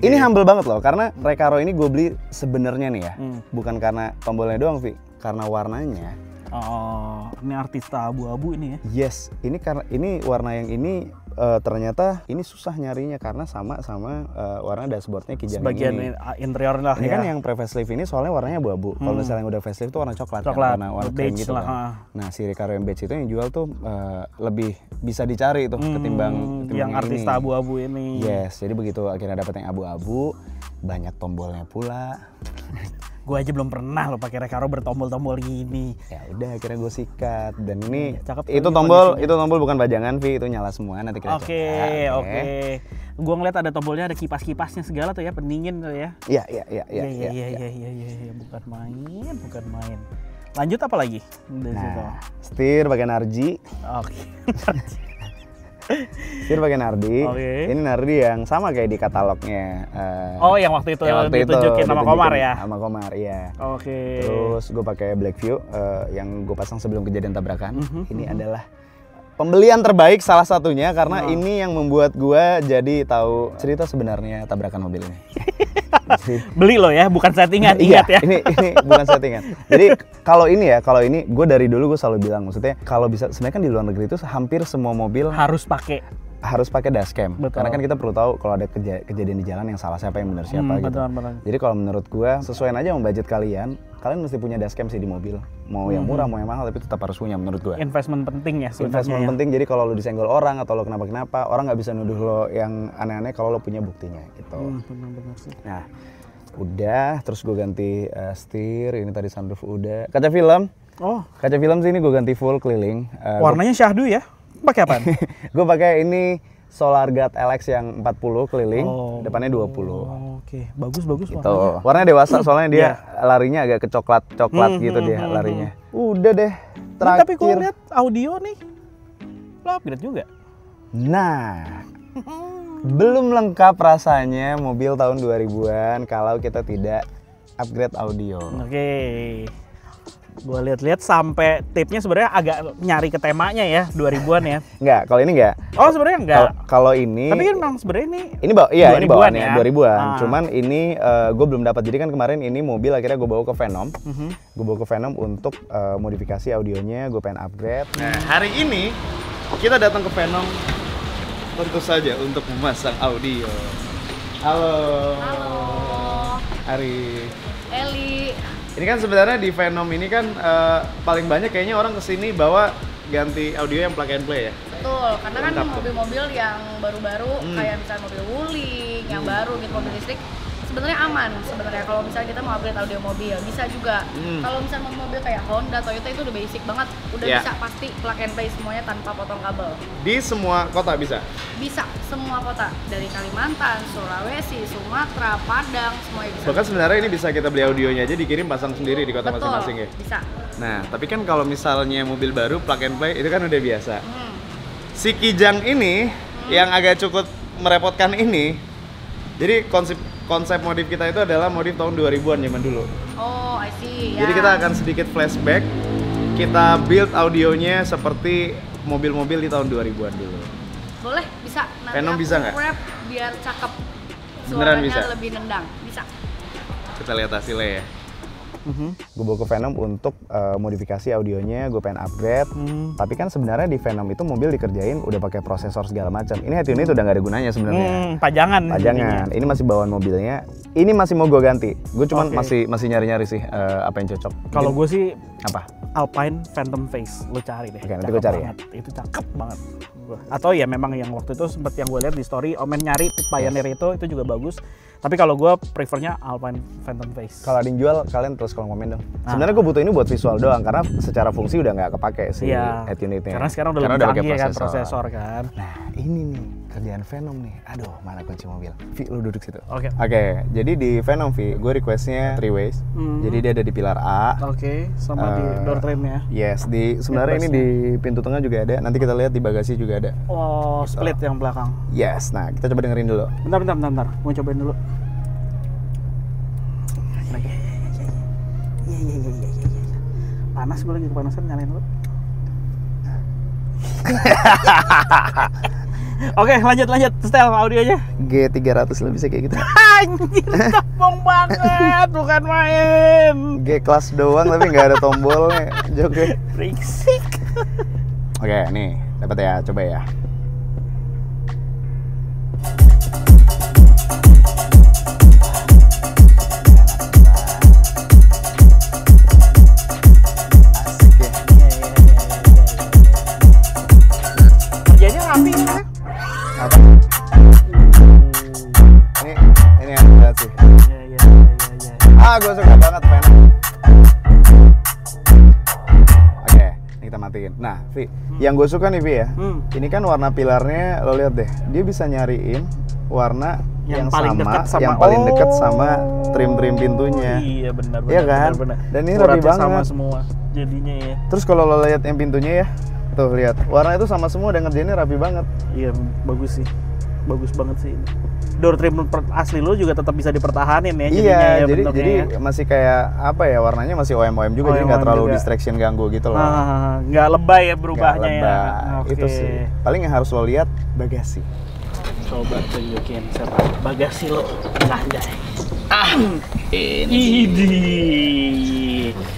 ini humble banget loh, karena Recaro ini gue beli sebenarnya nih ya, bukan karena tombolnya doang, Vi, karena warnanya. Oh, ini artista abu-abu ini ya? Yes, ini karena ini warna yang ini ternyata ini susah nyarinya karena sama warna dashboardnya Kijang sebagian ini. interior lah ini ya. Kan yang pre-facelift ini soalnya warnanya abu-abu. Kalau misalnya yang udah facelift itu warna coklat kan? Warna krem gitu kan. Nah, si Recaro yang beige itu yang jual tuh lebih bisa dicari tuh ketimbang yang artista abu-abu ini. Yes, jadi begitu akhirnya dapat yang abu-abu, banyak tombolnya pula. Gue aja belum pernah lo pakai Recaro bertombol-tombol gini. Ya udah akhirnya gue sikat dan ini cakep, itu tombol bukan pajangan, Vi, itu nyala semua nanti kita Oke. Gue ngeliat ada tombolnya, ada kipas-kipasnya segala tuh ya, pendingin tuh ya. Iya. Bukan main. Lanjut apa lagi? Setir pakai Narji. Oke. Setir pakai Nardi. Ini Nardi yang sama kayak di katalognya. Yang waktu itu ditunjukin sama Komar ya? Sama Komar, iya. Oke. Terus gue pakai Blackview yang gue pasang sebelum kejadian tabrakan. Ini adalah pembelian terbaik salah satunya karena ini yang membuat gue jadi tahu cerita sebenarnya tabrakan mobil ini. Beli lo ya, bukan settingan, ingat ya. Ini bukan settingan. Jadi kalau ini gue dari dulu gue selalu bilang, maksudnya kalau bisa sebenarnya kan di luar negeri itu hampir semua mobil harus pakai harus pakai dashcam. Betul. Karena kan kita perlu tahu kalau ada kejadian di jalan yang salah siapa yang benar siapa gitu. Betul. Jadi kalau menurut gua sesuaiin aja sama budget kalian mesti punya dashcam sih di mobil. Mau yang murah mau yang mahal tapi tetap harus punya menurut gua. Investment penting ya sebenarnya. Investment penting, jadi kalau lo disenggol orang atau lo kenapa-kenapa, orang nggak bisa nuduh lo yang aneh-aneh kalau lo punya buktinya gitu. Benar sih. Nah, udah, terus gue ganti setir, ini tadi sunroof udah. Kaca film. Oh, Kaca film sih ini gue ganti full keliling. warnanya syahdu ya? Pakai apaan? Gue pakai ini SolarGuard LX yang 40 keliling, depannya 20. Oke, bagus Gitu. warnanya. Warnanya dewasa soalnya dia larinya agak ke coklat gitu dia larinya. Udah deh, Nah, terakhir. tapi kalau lihat audio nih, lo upgrade juga. Nah, belum lengkap rasanya mobil tahun 2000-an kalau kita tidak upgrade audio. Oke. Gua lihat-lihat sampai tipnya sebenarnya agak nyari ke temanya ya, 2000-an ya. Enggak, kalau ini enggak. Oh, sebenarnya enggak. Kalau ini Tapi kan memang sebenarnya ini ini iya, ini 2000-an bawaannya ya? 2000-an. Ah. Cuman ini gue belum dapat. Jadi kan kemarin ini mobil akhirnya gue bawa ke Venom. Gue bawa ke Venom untuk modifikasi audionya, gue pengen upgrade. Nah, hari ini kita datang ke Venom tentu saja untuk memasang audio. Halo. Ari. Eli. Ini kan sebenarnya di Venom ini kan paling banyak kayaknya orang kesini bawa ganti audio yang plug and play ya. Betul, karena kan Lengkap tuh. mobil-mobil yang baru-baru kayak misalnya mobil wuling yang baru gitu, mobil listrik sebenarnya aman sebenarnya kalau misalnya kita mau upgrade audio mobil bisa juga. Kalau misalnya mobil kayak Honda, Toyota itu udah basic banget, udah bisa pasti plug and play semuanya tanpa potong kabel. Di semua kota bisa. Bisa semua kota dari Kalimantan, Sulawesi, Sumatera, Padang semuanya bisa. Bahkan sebenarnya ini bisa kita beli audionya aja dikirim pasang sendiri di kota Betul, masing-masing ya. bisa. Nah, tapi kan kalau misalnya mobil baru plug and play itu kan udah biasa. Si Kijang ini yang agak cukup merepotkan ini. Jadi konsep modif kita itu adalah modif tahun 2000-an zaman dulu. Oh, I see. Jadi kita akan sedikit flashback. Kita build audionya seperti mobil-mobil di tahun 2000-an dulu. Boleh, bisa. Nanti Venom aku bisa nggak? rap biar cakep. Beneran Suaranya bisa? lebih nendang. Bisa. Kita lihat hasilnya ya. Gue bawa ke Venom untuk modifikasi audionya, gue pengen upgrade. Tapi kan sebenarnya di Venom itu mobil dikerjain udah pakai prosesor segala macam. Ini head unit udah nggak ada gunanya sebenarnya. Pajangan. Pajangan. Ini masih bawaan mobilnya. Ini masih mau gue ganti. Gue cuman masih nyari-nyari sih apa yang cocok. Kalau gue sih Apa? Alpine Phantom Face, lo cari deh. Oke, nanti Cakep gue cari ya. banget. Itu cakep banget. Atau ya memang yang waktu itu sempat yang gue lihat di story, Omen nyari Pioneer itu juga bagus. Tapi kalau gue prefernya Alpine Phantom Face. Kalau ada yang jual, kalian terus kolom komen dong. Sebenarnya gue butuh ini buat visual doang, karena secara fungsi udah nggak kepake sih head unitnya. Karena sekarang udah lebih canggih kan prosesor kan. Nah ini nih kerjaan Venom nih. Aduh mana kunci mobil. Vi lu duduk situ. Oke. Jadi di Venom Vi, gue requestnya 3 ways. Jadi dia ada di pilar A. Oke, sama di door trim-nya. Yes, sebenarnya ini di pintu tengah juga ada. Nanti kita lihat di bagasi juga ada. Oh, split yang belakang. Yes, nah kita coba dengerin dulu. Bentar. Mau cobain dulu. Iya. Panas, gue lagi kepanasan, nyalain dulu. Oke, lanjut. Setel audionya. G300 lo bisa kayak gitu. Anjir, sombong banget, bukan main. G kelas doang tapi nggak ada tombolnya. Joknya. Berisik. Oke, nih dapat ya, coba ya. Kerjanya rapi kan? Apa? Ini enak banget sih. Iya. Gue suka banget Venom. Oke, ini kita matiin. Nah, Vi, yang gue suka nih Vi ya. Ini kan warna pilarnya, lo lihat deh, dia bisa nyariin warna yang paling sama, dekat sama yang paling dekat sama trim-trim pintunya. Iya benar. Iya kan? Benar. Dan ini Uratnya rapi banget. sama semua jadinya ya. Terus kalau lo lihat yang pintunya ya, tuh lihat, warna itu sama semua dan ngerjainnya rapi banget. Iya, bagus sih. Bagus banget sih ini. Door trim asli lu juga tetap bisa dipertahanin ya jadinya Iya, ya, jadi bentuknya ya. masih kayak apa ya, warnanya masih OM juga, jadi nggak OM terlalu juga. distraction ganggu gitu loh. Nggak lebay ya Nggak berubahnya ya. lebay. Oke. Itu sih. Paling yang harus lo lihat bagasi. Coba tunjukin siapa bagasi lo. Anjay. Ini.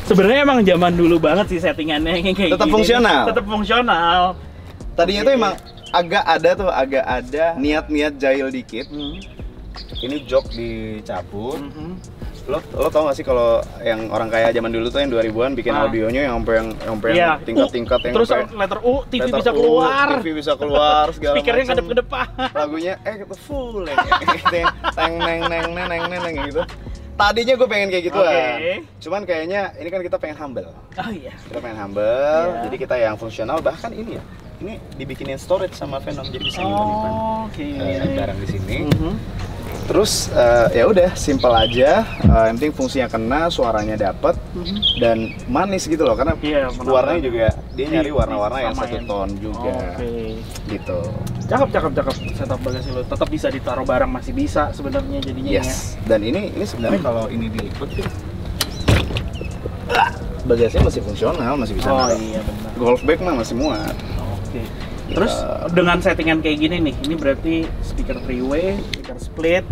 Sebenarnya emang zaman dulu banget sih settingannya kayak Tetap gini. fungsional. Tetap fungsional. Tadinya tuh emang agak ada niat jahil dikit. Ini jok dicabut. Lo tau gak sih kalau yang orang kaya zaman dulu tuh yang 2000-an bikin audionya yang sampai Iya. tingkat-tingkat yang Terus sampai letter U, TV letter bisa U, keluar. TV bisa keluar segala Speakernya macam. ngadep ke depan. Lagunya gitu full ya, gitu ya. Teng neng gitu. Tadinya gue pengen kayak gitu cuman kayaknya ini kan kita pengen humble. Oh iya. Kita pengen humble, jadi kita yang fungsional. Bahkan ini ya, ini dibikinin storage sama Venom jadi bisa nyimpan barang di sini. Terus ya udah simple aja, yang penting fungsinya kena, suaranya dapet dan manis gitu loh, karena warnanya juga dia nyari warna-warna yang satu ton juga. Gitu. Cakep setup bagasi lo. Tetap bisa ditaruh barang, masih bisa sebenarnya jadinya ya. Dan ini sebenarnya kalau ini dilipat bagasinya masih fungsional, masih bisa naruh. Iya benar. Golf bag mah masih muat. Terus dengan settingan kayak gini nih, ini berarti speaker 3-way, speaker split,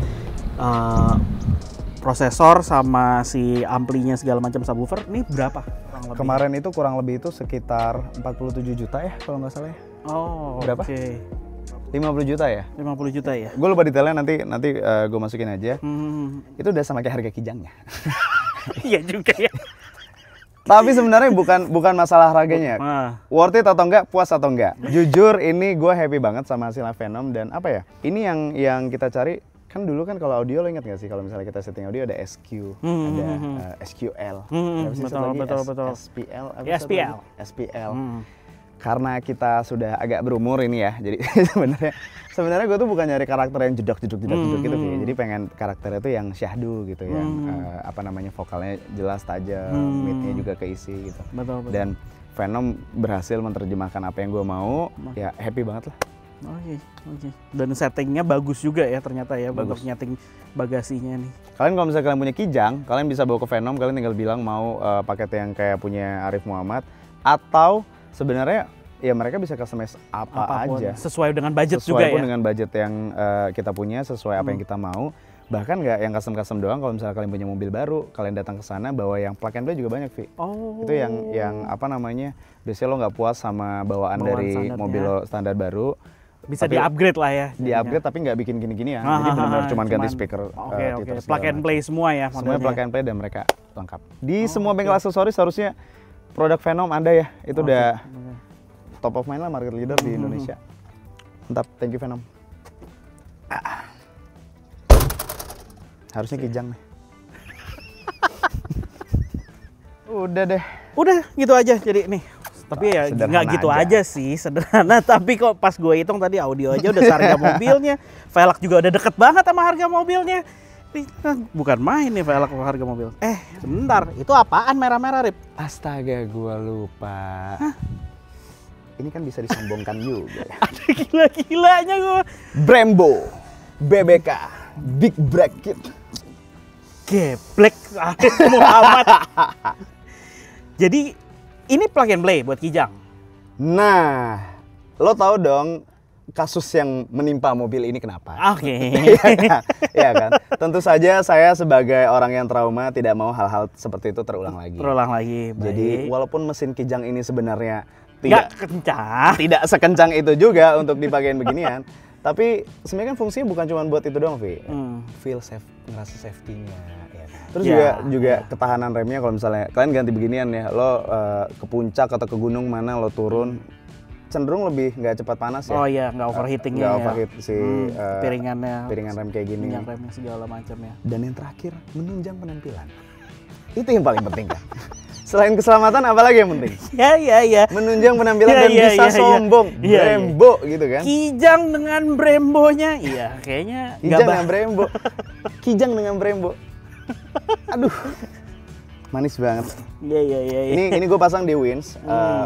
prosesor sama si amplinya segala macam subwoofer, ini berapa? Kemarin itu kurang lebih itu sekitar 47 juta ya kalau nggak salah ya. Oh, berapa? 50 juta ya? 50 juta ya? Gue lupa detailnya, nanti gue masukin aja. Itu udah sama kayak harga kijangnya. Iya juga ya. Tapi sebenarnya bukan masalah harganya. Worth it atau enggak, puas atau enggak. Jujur ini gue happy banget sama hasilnya Venom. Dan apa ya, ini yang kita cari. Kan dulu kan kalau audio, lo ingat nggak sih kalau misalnya kita setting audio ada SQ, ada SQL, betul. SPL. Karena kita sudah agak berumur ini ya, jadi sebenarnya gue tuh bukan nyari karakter yang jedok gitu, jadi pengen karakternya tuh yang syahdu gitu, yang apa namanya, vokalnya jelas, tajam, midnya juga keisi gitu. Betul. Dan Venom berhasil menerjemahkan apa yang gue mau, ya happy banget lah. Oke. Dan settingnya bagus juga ya ternyata ya, untuk nyeting bagasinya nih. Kalian kalau misalnya kalian punya kijang, kalian bisa bawa ke Venom, kalian tinggal bilang mau paket yang kayak punya Arif Muhammad, atau sebenarnya ya mereka bisa customize apapun aja. Sesuai dengan budget sesuai juga pun ya? dengan budget yang kita punya, sesuai apa yang kita mau. Bahkan nggak yang custom doang, kalau misalnya kalian punya mobil baru, kalian datang ke sana bawa yang plug and play juga banyak, Vi. Itu yang apa namanya, biasanya lo nggak puas sama bawaan dari mobil lo standar baru, bisa di-upgrade lah ya. Di-upgrade tapi nggak bikin gini-gini ya. Jadi benar-benar cuma ganti speaker. Oke. Plug and play semua ya modelnya. Semuanya plug and play dan mereka lengkap. Di semua bengkel aksesoris harusnya produk Venom ada ya. Itu udah top of mind lah, market leader di Indonesia. Mantap, thank you Venom. Harusnya kijang nih. Udah deh. Udah gitu aja jadi nih. Tapi ya nggak gitu aja sih, sederhana. Tapi kok pas gue hitung tadi audio aja udah seharga mobilnya. Velg juga udah deket banget sama harga mobilnya. Bukan main nih velg harga mobil. Sebentar, itu apaan merah-merah, Rip? Astaga, gua lupa. Ini kan bisa disombongkan juga. Ada gila-gilanya gua. Brembo, BBK, Big Bracket. Geblek Arif Muhammad. Jadi ini plug and play buat kijang. Nah, lo tahu dong kasus yang menimpa mobil ini kenapa? Oke. Iya kan? Tentu saja saya sebagai orang yang trauma tidak mau hal-hal seperti itu terulang lagi. Jadi walaupun mesin kijang ini sebenarnya tidak sekencang itu juga untuk dipakein beginian, tapi sebenarnya kan fungsinya bukan cuma buat itu doang, Vi. Feel safe, ngerasa safety-nya. Terus juga ketahanan remnya, kalau misalnya kalian ganti beginian ya, lo ke puncak atau ke gunung mana lo turun, cenderung lebih nggak cepat panas ya. Oh iya, nggak overheatingnya. Nggak overheat si piringan rem kayak gini. Minyak remnya segala macam ya. Dan yang terakhir, menunjang penampilan. Itu yang paling penting kan. Selain keselamatan, apa lagi yang penting? Iya. Menunjang penampilan dan bisa sombong. Brembo gitu kan. Kijang dengan Brembonya. Iya, kayaknya Kijang dengan Brembo. Kijang dengan Brembo. Aduh, manis banget. Iya. Ini gue pasang di Wins,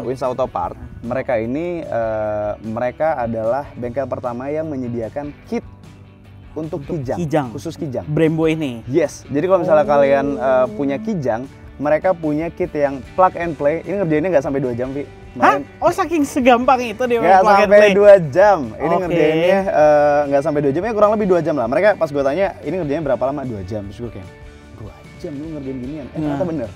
Wins Auto Part. Mereka ini mereka adalah bengkel pertama yang menyediakan kit untuk kijang, khusus kijang. Brembo ini. Yes. Jadi kalau misalnya kalian punya kijang, mereka punya kit yang plug and play. Ini ngerjainnya nggak sampai 2 jam, Vi. Hah? Oh, saking segampang itu dia nggak sampai 2 jam. Ini ngerjainnya nggak sampai 2 jam, ya kurang lebih 2 jam lah. Mereka pas gue tanya, ini ngerjainnya berapa lama? 2 jam. Terus gue kayak, 2 jam lu ngerjain ginian? Ternyata bener.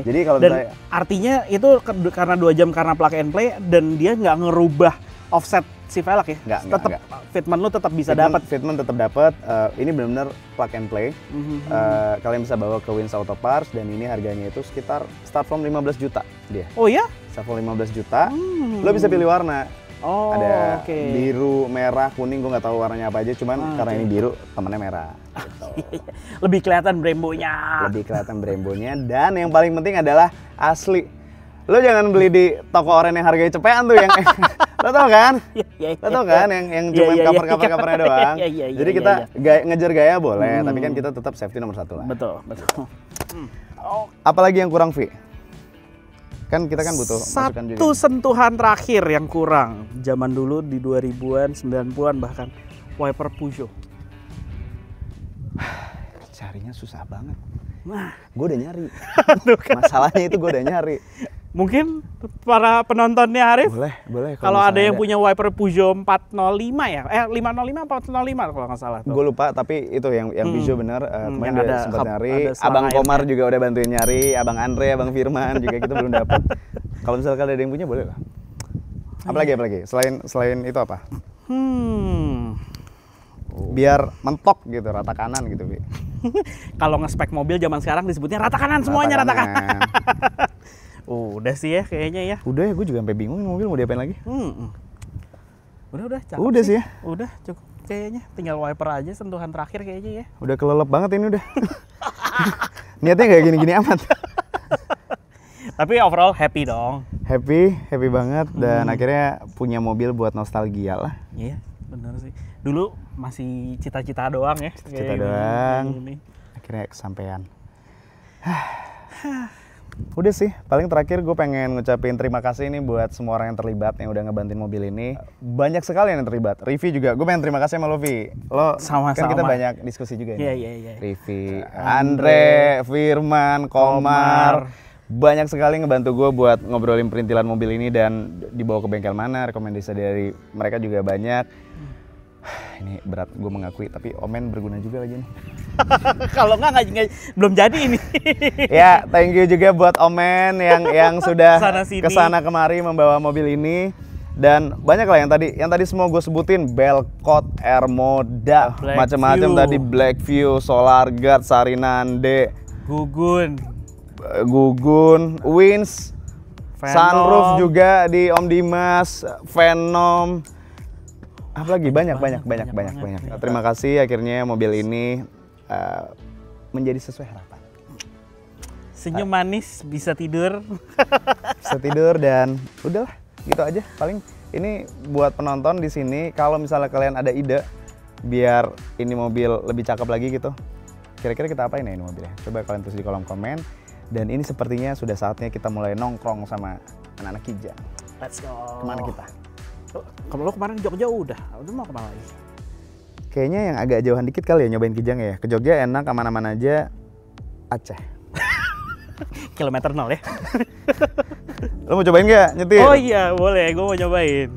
Jadi kalau artinya itu karena 2 jam karena plug and play dan dia nggak ngerubah offset si velg ya? Nggak, Tetap fitment lu tetap bisa dapat. Fitment tetap dapat. Ini benar-benar plug and play. Kalian bisa bawa ke Wins Auto Parts dan ini harganya itu sekitar start from 15 juta dia. Oh ya? Start from 15 juta. Lo bisa pilih warna. Oh, ada oke. biru, merah, kuning, gue nggak tahu warnanya apa aja, cuman karena ini biru, temennya merah. Gitu. Lebih kelihatan Brembo-nya. Lebih kelihatan Brembo-nya, dan yang paling penting adalah asli. Lo jangan beli di toko oren yang harganya cepean tuh, yang lo tau kan? Lo tau kan, yang cuma cover-covernya doang. Jadi kita ngejar gaya boleh, tapi kan kita tetap safety nomor 1 lah. Betul. Apalagi yang kurang, Vi? Kan kita kan butuh masukan juga. Satu sentuhan terakhir yang kurang zaman dulu di 2000-an, 90-an bahkan, wiper Peugeot. Carinya susah banget. Nah, Gue udah nyari. Masalahnya itu gue udah nyari. mungkin para penontonnya Arif, Boleh. kalau ada yang punya wiper Peugeot 405 ya, 505 405 kalau nggak salah. Gue lupa, tapi itu yang Peugeot bener. Kemarin yang udah ada sempat nyari. ada selang Abang air. Komar juga udah bantuin nyari. Abang Andre, Abang Firman juga kita belum dapet. Kalau misalkan ada yang punya boleh lah. Apalagi? Selain itu apa? Biar mentok gitu, rata kanan gitu, Bi. Kalau nge-spek mobil zaman sekarang disebutnya rata kanan semuanya, rata kanan. Udah sih ya kayaknya ya. Udah ya, gue juga sampai bingung ini mobil mau diapain lagi. Udah cakep Udah sih ya. Udah cukup kayaknya, tinggal wiper aja sentuhan terakhir kayaknya ya. Udah kelelep banget ini udah. Niatnya kayak gini-gini amat. Tapi overall happy dong. Happy banget dan akhirnya punya mobil buat nostalgia lah. Iya, bener sih. Dulu masih cita-cita doang ya. Cita kayak doang. gini. Akhirnya kesampaian. Udah sih, paling terakhir gue pengen ngucapin terima kasih nih buat semua orang yang terlibat yang udah ngebantuin mobil ini. Banyak sekali yang terlibat. Rivi juga, gue pengen terima kasih sama lo, Vi. Lo Sama-sama. kan kita banyak diskusi juga Iya, nih. iya. Rivi, Andre, Firman, Komar. Banyak sekali ngebantu gue buat ngobrolin perintilan mobil ini dan dibawa ke bengkel mana, rekomendasi dari mereka juga banyak. Ini berat gue mengakui, tapi Omen berguna juga lagi nih. Kalau nggak belum jadi ini. Ya, thank you juga buat Omen yang sudah Sana-sini. kesana kemari membawa mobil ini. Dan banyak lah yang tadi semua gue sebutin, Belkot, Airmoda, Black macam-macam View. tadi, Blackview, Solar Guard, Sarinande, Gugun, Wins, Venom. Sunroof juga di Om Dimas, Venom. Apalagi banyak. banyak. Terima kasih akhirnya mobil ini menjadi sesuai harapan. Senyum manis, bisa tidur. Bisa tidur dan udahlah gitu aja. Paling ini buat penonton di sini, kalau misalnya kalian ada ide biar ini mobil lebih cakep lagi gitu, kira-kira kita apain ya ini mobilnya? Coba kalian tulis di kolom komen. Dan ini sepertinya sudah saatnya kita mulai nongkrong sama anak-anak Kijang. Let's go. Kemana kita? Kalau lo kemarin ke Jogja udah mau kemana lagi? Kayaknya yang agak jauhan dikit kali ya nyobain Kijang ya. Ke Jogja enak, aman-aman aja. Aceh. Kilometer 0 ya? Lo mau cobain nggak nyetir? Oh iya, boleh. Gue mau cobain.